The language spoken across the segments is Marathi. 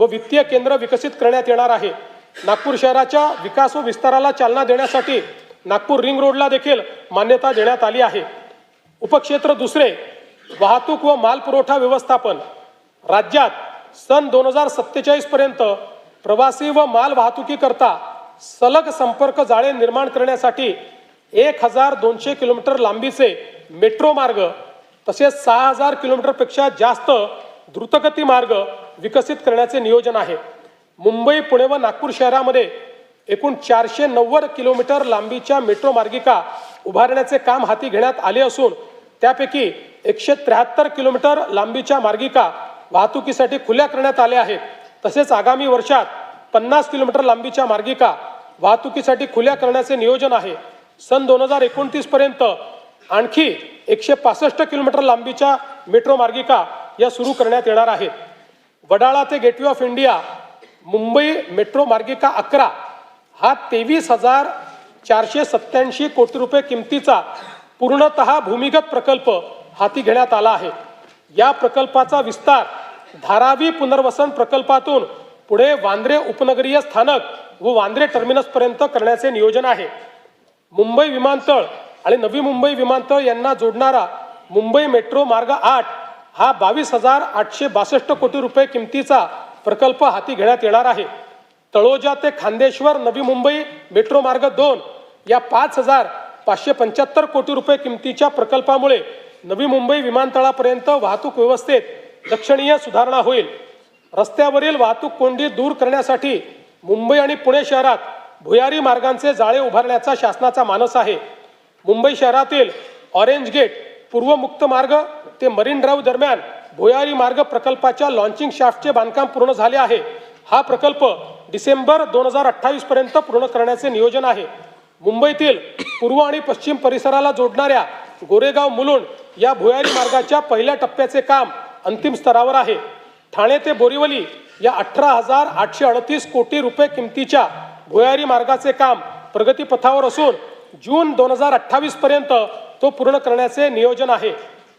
व वित्तीय केंद्र विकसित करण्यात येणार आहे। नागपूर शहराच्या विकास व विस्ताराला चालना देण्यासाठी नागपूर रिंग रोडला देखील मान्यता देण्यात आली आहे। उपक्षेत्र दुसरे, वाहतूक व मालपुरवठा व्यवस्थापन। राज्यात सन 2047 पर्यंत प्रवासी व माल वाहतुकीकरता सलग संपर्क जाळे निर्माण करण्यासाठी 1200 किलोमीटर लांबीचे मेट्रो मार्ग तसेच 6000 किलोमीटरपेक्षा जास्त द्रुतगती मार्ग विकसित करण्याचे नियोजन आहे। मुंबई, पुणे व नागपूर शहरामध्ये एकूण 490 किलोमीटर लांबीच्या मेट्रो मार्गिका उभारण्याचे काम हाती घेण्यात आले असून त्यापैकी 173 किलोमीटर लांबीच्या मार्गिका वाहतुकीसाठी खुल्या करण्यात आल्या आहेत। तसेच आगामी वर्षात 50 किलोमीटर लांबीच्या मार्गिका वाहतुकीसाठी खुल्या करण्याचे नियोजन आहे। सन 2029 पर्यंत आणखी 165 किलोमीटर लांबीच्या मेट्रो मार्गिका या सुरू करण्यात येणार आहेत। वडाळा ते gateway of India Mumbai metro मार्गिका 11 हा 23,487 कोटी रुपये किमतीचा पूर्णतः भूमिगत प्रकल्प हाती घेण्यात आला आहे। या प्रकल्पाचा विस्तार धारावी पुनर्वसन प्रकल्पातून पुढे वांद्रे उपनगरीय स्थानक व वांद्रे टर्मिनस पर्यंत करण्याचे नियोजन आहे। मुंबई विमानतळ आणि नवी मुंबई विमानतळ यांना जोडणारा मुंबई मेट्रो मार्ग 8 हा 22,862 कोटी रुपये किमतीचा प्रकल्प हाती घेण्यात येणार आहे। तळोजा ते खांदेश्वर नवी मुंबई मेट्रो मार्ग 2 या 5,575 कोटी रुपये किमतीच्या प्रकल्पामुळे नवी मुंबई विमानतळापर्यंत वाहतूक व्यवस्थेत लक्षणीय सुधारणा होईल। रस्त्यावरील वाहतूक कोंडी दूर करण्यासाठी मुंबई आणि पुणे शहरात भुयारी मार्गांचे जाळे उभारण्याचा शासनाचा मानस आहे। मुंबई शहरातील ऑरेंज गेट पूर्व मुक्त मार्ग ते मरीन ड्राईव्ह दरम्यान भुयारी मार्ग प्रकल्पाच्या लॉन्चिंग शाफ्टचे बांधकाम पूर्ण झाले आहे। हा प्रकल्प डिसेंबर 2028 पर्यंत पूर्ण करण्याचे नियोजन आहे। मुंबईतील पूर्व आणि पश्चिम परिसराला जोडणाऱ्या गोरेगाव मुलुंड या भुयारी मार्गाच्या पहिल्या टप्प्याचे काम अंतिम स्तरावर आहे। ठाणे ते बोरिवली या 18,838 कोटी रुपये किमतीच्या भुयारी मार्गाचे काम प्रगतीपथावर असून जून 2028 पर्यंत तो पूर्ण करण्याचे नियोजन आहे।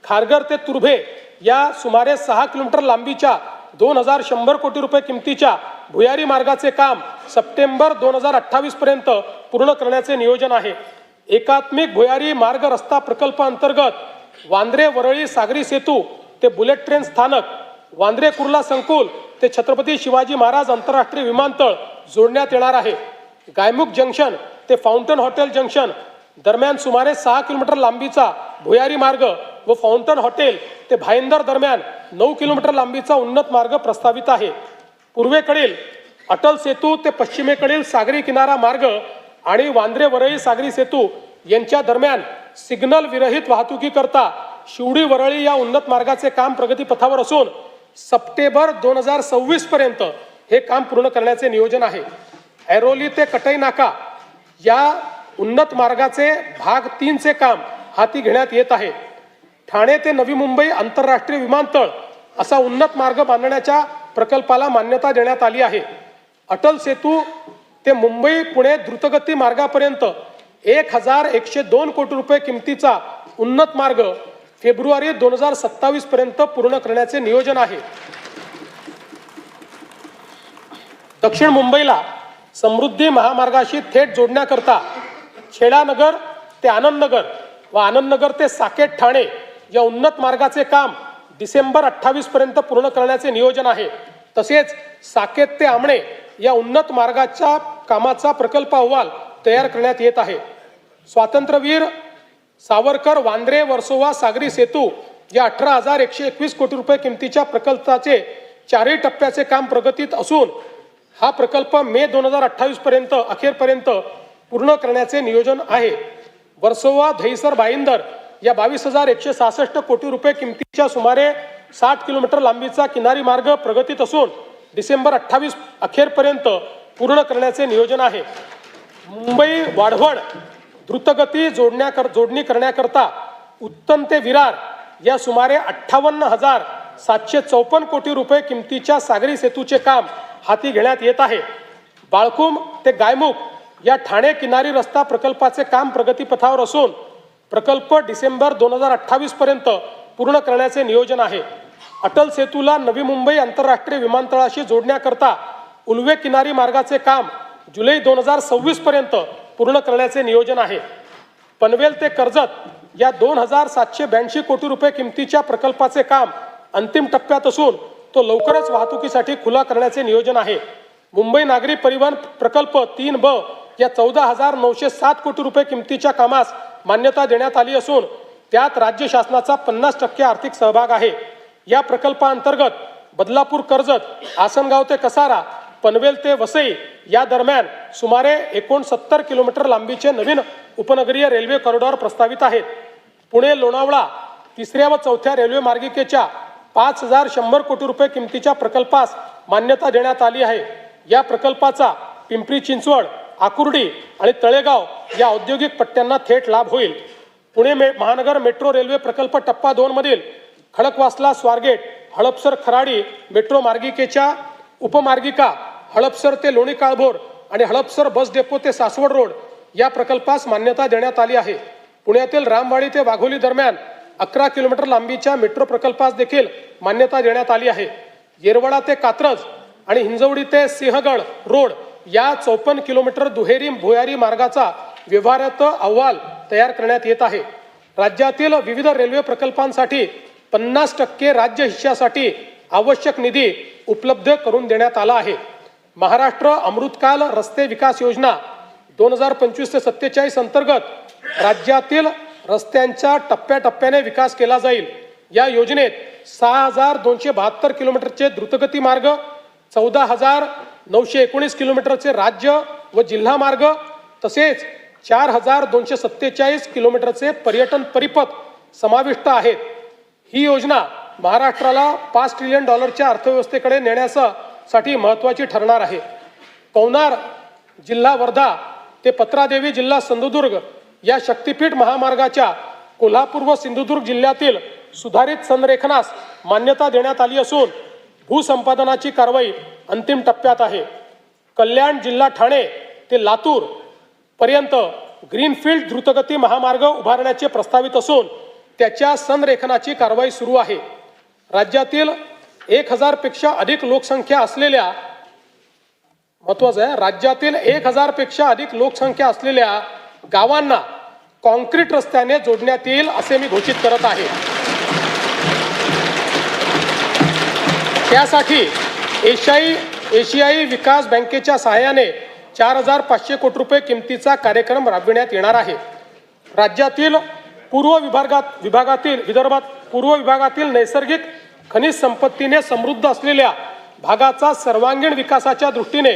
खारघर ते तुर्भे या सुमारे 6 किलोमीटर लांबीच्या 2,100 कोटी रुपये किमतीच्या भुयारी मार्गाचे काम सप्टेंबर 2028 पर्यंत पूर्ण करण्याचे नियोजन आहे। एकात्मिक भुयारी मार्ग रस्ता प्रकल्प अंतर्गत वांद्रे वरळी सागरी सेतू ते बुलेट ट्रेन स्थानक, वांद्रे कुर्ला संकुल ते छत्रपती शिवाजी महाराज आंतरराष्ट्रीय विमानतळ जोडण्यात येणार आहे। गायमुख जंक्शन ते फाउंटन हॉटेल जंक्शन दरम्यान सुमारे 6 किलोमीटर लांबीचा भुयारी मार्ग व फाउंटन हॉटेल ते भाईंदर दरम्यान 9 किलोमीटर लांबीचा उन्नत मार्ग प्रस्तावित आहे। पूर्वेकडील अटल सेतू ते पश्चिमेकडील सागरी किनारा मार्ग आणि वांद्रे वरळी सागरी सेतू यांच्या दरम्यान सिग्नल विरहित वाहतुकीकरता शिवडी वरळी या उन्नत मार्गाचे काम प्रगतीपथावर असून सप्टेंबर 2026 पर्यंत हे काम पूर्ण करण्याचे नियोजन आहे। ऐरोली ते कटई नाका या उन्नत मार्गाचे भाग 3 चे काम हाती घेण्यात येत आहे। ठाणे ते नवी मुंबई आंतरराष्ट्रीय विमानतळ असा उन्नत मार्ग बांधण्याच्या प्रकल्पाला मान्यता देण्यात आली आहे। अटल सेतू ते मुंबई पुणे द्रुतगती मार्गापर्यंत 1,102 कोटी रुपये किमतीचा उन्नत मार्ग फेब्रुवारी 2027 पर्यंत पूर्ण करण्याचे नियोजन आहे। दक्षिण मुंबईला समृद्धी महामार्गाशी थेट जोडण्याकरता खेडानगर ते आनंदनगर व आनंदनगर ते साकेत ठाणे या उन्नत मार्गाचे काम डिसेंबर 28 पर्यंत पूर्ण करण्याचे नियोजन आहे। तसेच साकेत ते आमणे या उन्नत मार्गाच्या कामाचा प्रकल्प अहवाल तयार करण्यात येत आहे। स्वातंत्र्यवीर सावरकर वांद्रे वर्सोवा सागरी सेतू या 18,121 कोटी रुपये किमतीच्या प्रकल्पाचे 4ही टप्प्याचे काम प्रगतीत असून हा प्रकल्प मे 2028 पर्यंत अखेरपर्यंत पूर्ण करण्याचे नियोजन आहे। वर्सोवा दहिसर भाईंदर या 22,166 कोटी रुपये किमतीच्या सुमारे 60 किलोमीटर लांबीचा किनारी मार्ग प्रगतीत असून डिसेंबर 28 अखेरपर्यंत पूर्ण करण्याचे नियोजन आहे। मुंबई वाढवण द्रुतगती जोडणी करण्याकरता उत्तम ते विरार या सुमारे 58,754 कोटी रुपये किमतीच्या सागरी सेतूचे काम हाती घेण्यात येत आहे। बाळकुम ते गायमुख या ठाणे किनारी रस्ता प्रकल्पाचे काम प्रगतीपथावर असून प्रकल्प डिसेंबर 2028 पर्यंत पूर्ण करण्याचे नियोजन आहे। अटल सेतूला नवी मुंबई आंतरराष्ट्रीय विमानतळाशी जोडण्याकरता उल्वे किनारी मार्गाचे काम जुलै 2026 पर्यंत पूर्ण करण्याचे नियोजन आहे। पनवेल ते कर्जत या 2782 कोटी रुपये किमतीच्या प्रकल्पाचे काम अंतिम टप्प्यात असून तो लवकरच वाहतुकीसाठी खुला करण्याचे नियोजन आहे। मुंबई नागरी परिवहन प्रकल्प 3B या 14,907 कोटी रुपये किमतीच्या कामास मान्यता देण्यात आली असून त्यात राज्य शासनाचा 50% आर्थिक सहभाग आहे। या प्रकल्पाअंतर्गत बदलापूर कर्जत, आसनगाव ते कसारा, पनवेल ते वसई या दरम्यान सुमारे 69 किलोमीटर लांबीचे नवीन उपनगरीय रेल्वे कॉरिडॉर प्रस्तावित आहेत। पुणे लोणावळा 3ऱ्या व 4थ्या रेल्वे मार्गिकेच्या 5,100 कोटी रुपये किमतीच्या प्रकल्पास मान्यता देण्यात आली आहे। या प्रकल्पाचा पिंपरी चिंचवड, आकुर्डी आणि तळेगाव या औद्योगिक पट्ट्यांना थेट लाभ होईल। पुणे महानगर मेट्रो रेल्वे प्रकल्प टप्पा 2 मधील खडकवासला स्वारगेट, हडपसर खराडी मेट्रो मार्गिकेच्या उपमार्गिका हडपसर ते लोणी काळभोर आणि हडपसर बस डेपो ते सासवड रोड या प्रकल्पास मान्यता देण्यात आली आहे। पुण्यातील रामवाडी ते वाघोली दरम्यान 11 किलोमीटर लांबीच्या मेट्रो प्रकल्पास देखील मान्यता देण्यात आली आहे। येरवडा ते कात्रज आणि हिंजवडी ते सिंहगड रोड या 54 किलोमीटर दुहेरी भुयारी मार्गाचा व्यवहार्यता अहवाल तयार करण्यात येत आहे। राज्यातील विविध रेल्वे प्रकल्पांसाठी 50% राज्य हिश्श्यासाठी आवश्यक निधी उपलब्ध करून देण्यात आला आहे। महाराष्ट्र अमृतकाल रस्ते विकास योजना 2025 ते 47 अंतर्गत राज्यातील रस्त्यांचा टप्प्याटप्प्याने विकास केला जाईल। या योजनेत 6,272 किलोमीटरचे द्रुतगती मार्ग, 14,919 किलोमीटरचे राज्य व जिल्हा मार्ग तसेच 4,247 किलोमीटरचे पर्यटन परिपथ समाविष्ट आहेत। ही योजना महाराष्ट्राला $5 ट्रिलियन अर्थव्यवस्थेकडे नेण्यासाठी महत्त्वाची ठरणार आहे। पवनार जिल्हा वर्धा ते पत्रादेवी जिल्हा सिंधुदुर्ग या शक्तीपीठ महामार्गाच्या कोल्हापूर व सिंधुदुर्ग जिल्ह्यातील सुधारित संरेखनास मान्यता देण्यात आली असून भूसंपादनाची कारवाई अंतिम टप्प्यात आहे। कल्याण जिल्हा ठाणे ते लातूर पर्यंत ग्रीनफील्ड द्रुतगती महामार्ग उभारण्याचे प्रस्तावित असून त्याच्या संरेखनाची कारवाई सुरू आहे। राज्यातील 1,000 पेक्षा अधिक लोकसंख्या असलेल्या महत्त्वाचं आहे राज्यातील 1,000 पेक्षा अधिक लोकसंख्या असलेल्या गावांना कॉन्क्रीट रस्त्याने जोडण्यात येईल असे मी घोषित करत आहे। त्यासाठी एशियाई विकास बँकेच्या सहाय्याने 4,500 कोटी रुपये किमतीचा कार्यक्रम राबविण्यात येणार आहे। राज्यातील विदर्भात पूर्व विभागातील नैसर्गिक खनिज संपत्तीने समृद्ध असलेल्या भागाचा सर्वांगीण विकासाच्या दृष्टीने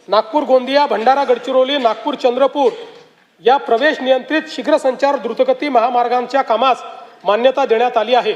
नागपूर गोंदिया, भंडारा गडचिरोली, नागपूर चंद्रपूर या प्रवेश नियंत्रित शीघ्र संचार द्रुतगती महामार्गांच्या कामास मान्यता देण्यात आली आहे।